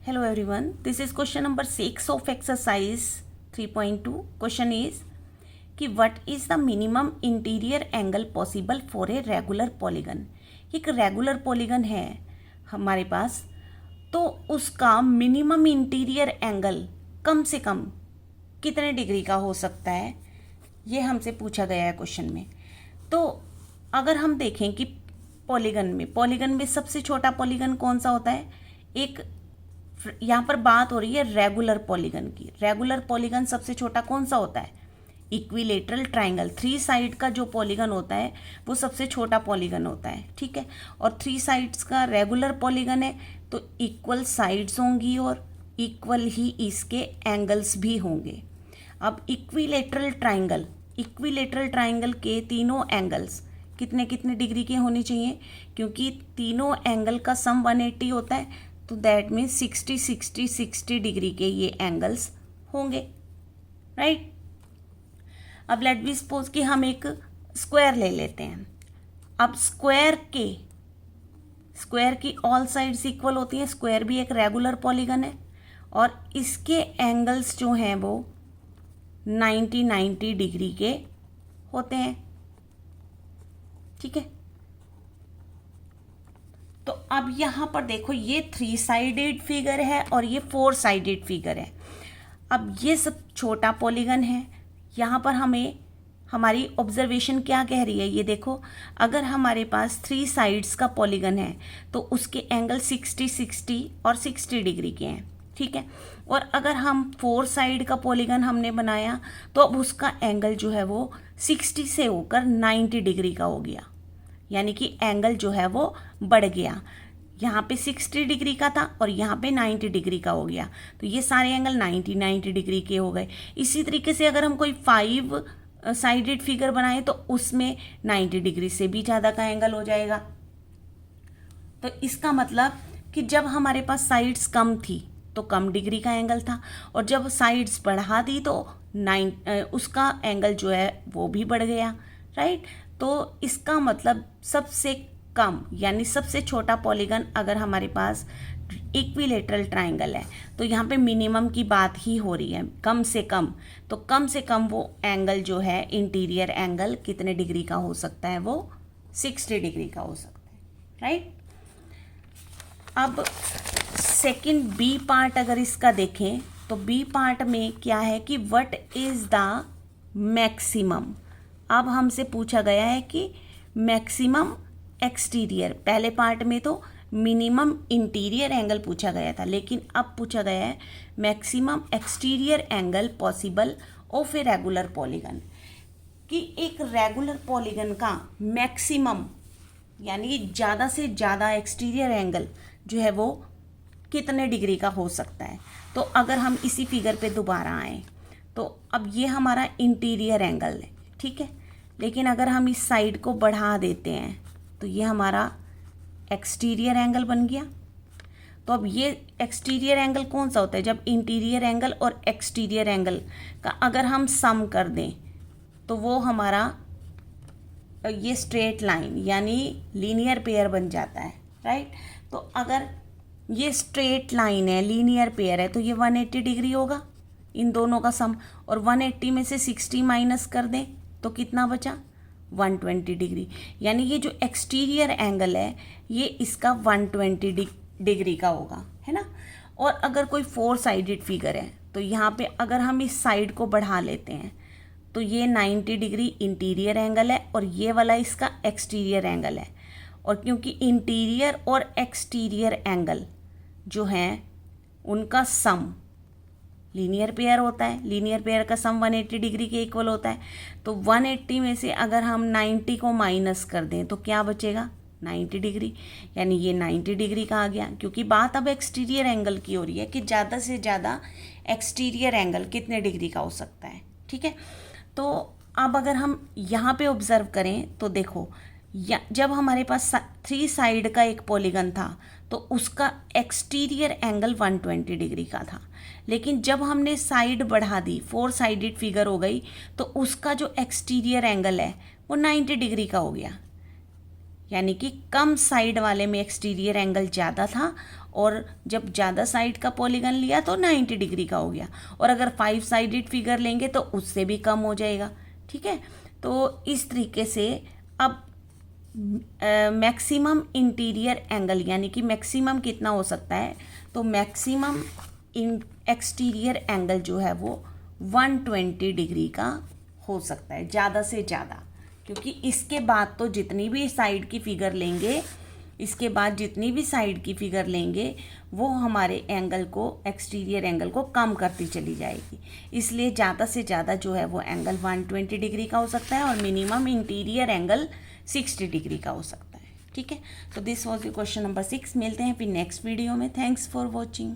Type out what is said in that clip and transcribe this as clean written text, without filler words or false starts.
Hello everyone, this is question number 6 of exercise 3.2. Question is कि what is the minimum interior angle possible for a regular polygon. एक regular polygon है हमारे पास, तो उसका minimum interior angle कम से कम कितने degree का हो सकता है, ये हमसे पूछा गया है क्वेश्चन में. तो अगर हम देखें कि पॉलीगन में सबसे छोटा पॉलीगन कौन सा होता है, एक यहाँ पर बात हो रही है रेगुलर पॉलीगन की. रेगुलर पॉलीगन सबसे छोटा कौन सा होता है, इक्विलेटरल ट्राइंगल. 3 साइड का जो पॉलीगन होता है वो सबसे छोटा पॉलीगन होता है, ठीक है. और 3 साइड्स का रेगुलर पॉलीगन है तो इक्वल साइड्स होंगी और इक्वल ही इसके एंगल्स भी होंगे. अब इक्विलेटरल ट्राइंगल के तीनों एंगल्स कितने कितने डिग्री के होने चाहिए, क्योंकि तीनों एंगल का सम 180 होता है, तो दैट मीन्स 60 डिग्री के ये एंगल्स होंगे, राइट. अब लेट बी सपोज कि हम एक स्क्वायर ले लेते हैं. अब स्क्वायर की ऑल साइड्स इक्वल होती हैं. स्क्वायर भी एक रेगुलर पॉलीगन है और इसके एंगल्स जो हैं वो 90 डिग्री के होते हैं, ठीक है. तो अब यहाँ पर देखो, ये 3 साइडेड फिगर है और ये 4 साइडेड फिगर है. अब ये सब छोटा पॉलीगन है. यहाँ पर हमें हमारी ऑब्जर्वेशन क्या कह रही है, ये देखो, अगर हमारे पास 3 साइड्स का पॉलीगन है तो उसके एंगल 60 और 60 डिग्री के हैं, ठीक है. और अगर हम 4 साइड का पॉलीगन हमने बनाया तो अब उसका एंगल जो है वो 60 से होकर 90 डिग्री का हो गया, यानी कि एंगल जो है वो बढ़ गया. यहाँ पे 60 डिग्री का था और यहाँ पे 90 डिग्री का हो गया, तो ये सारे एंगल 90 डिग्री के हो गए. इसी तरीके से अगर हम कोई 5 साइडेड फिगर बनाए तो उसमें 90 डिग्री से भी ज़्यादा का एंगल हो जाएगा. तो इसका मतलब कि जब हमारे पास साइड्स कम थी तो कम डिग्री का एंगल था, और जब साइड्स बढ़ा दी तो उसका एंगल जो है वो भी बढ़ गया, राइट. तो इसका मतलब सबसे कम यानी सबसे छोटा पॉलीगन अगर हमारे पास इक्विलेटरल ट्राइंगल है तो यहाँ पे मिनिमम की बात ही हो रही है, कम से कम. तो कम से कम वो एंगल जो है, इंटीरियर एंगल कितने डिग्री का हो सकता है, वो 60 डिग्री का हो सकता है, राइट. अब सेकंड बी पार्ट अगर इसका देखें तो बी पार्ट में क्या है कि व्हाट इज द मैक्सिमम. अब हमसे पूछा गया है कि मैक्सिमम एक्सटीरियर. पहले पार्ट में तो मिनिमम इंटीरियर एंगल पूछा गया था, लेकिन अब पूछा गया है maximum exterior angle possible of a regular polygon. कि एक रेगुलर पॉलीगन का मैक्सिमम यानी ज़्यादा से ज़्यादा एक्सटीरियर एंगल जो है वो कितने डिग्री का हो सकता है. तो अगर हम इसी फिगर पे दोबारा आएँ तो अब ये हमारा इंटीरियर एंगल है, ठीक है. लेकिन अगर हम इस साइड को बढ़ा देते हैं तो ये हमारा एक्सटीरियर एंगल बन गया. तो अब ये एक्सटीरियर एंगल कौन सा होता है, जब इंटीरियर एंगल और एक्सटीरियर एंगल का अगर हम सम कर दें तो वो हमारा ये स्ट्रेट लाइन यानी लीनियर पेयर बन जाता है, राइट. तो अगर ये स्ट्रेट लाइन है, लीनियर पेयर है, तो ये 180 डिग्री होगा इन दोनों का सम. और 180 में से 60 माइनस कर दें तो कितना बचा, 120 डिग्री. यानी ये जो एक्सटीरियर एंगल है ये इसका 120 डिग्री का होगा, है ना. और अगर कोई 4 साइडेड फिगर है तो यहाँ पे अगर हम इस साइड को बढ़ा लेते हैं तो ये 90 डिग्री इंटीरियर एंगल है और ये वाला इसका एक्सटीरियर एंगल है. और क्योंकि इंटीरियर और एक्सटीरियर एंगल जो हैं उनका सम लीनियर पेयर होता है, लीनियर पेयर का सम 180 डिग्री के इक्वल होता है. तो 180 में से अगर हम 90 को माइनस कर दें तो क्या बचेगा, 90 डिग्री. यानी ये 90 डिग्री का आ गया, क्योंकि बात अब एक्सटीरियर एंगल की हो रही है कि ज़्यादा से ज़्यादा एक्सटीरियर एंगल कितने डिग्री का हो सकता है, ठीक है. तो अब अगर हम यहाँ पे ऑब्जर्व करें तो देखो, जब हमारे पास 3 साइड का एक पॉलीगन था तो उसका एक्सटीरियर एंगल 120 डिग्री का था. लेकिन जब हमने साइड बढ़ा दी, 4 साइडेड फिगर हो गई, तो उसका जो एक्सटीरियर एंगल है वो 90 डिग्री का हो गया. यानी कि कम साइड वाले में एक्सटीरियर एंगल ज़्यादा था, और जब ज़्यादा साइड का पॉलीगन लिया तो 90 डिग्री का हो गया, और अगर 5 साइडेड फिगर लेंगे तो उससे भी कम हो जाएगा। ठीक है, तो इस तरीके से अब मैक्सिमम इंटीरियर एंगल यानी कि मैक्सिमम कितना हो सकता है, तो मैक्सिमम एक्सटीरियर एंगल जो है वो 120 डिग्री का हो सकता है, ज़्यादा से ज़्यादा, क्योंकि इसके बाद तो जितनी भी साइड की फिगर लेंगे, इसके बाद जितनी भी साइड की फिगर लेंगे वो हमारे एंगल को, एक्सटीरियर एंगल को कम करती चली जाएगी। इसलिए ज़्यादा से ज़्यादा जो है वो एंगल 120 डिग्री का हो सकता है, और मिनिमम इंटीरियर एंगल 60 डिग्री का हो सकता है। ठीक है, तो this was the question number 6। मिलते हैं फिर नेक्स्ट वीडियो में। Thanks for watching.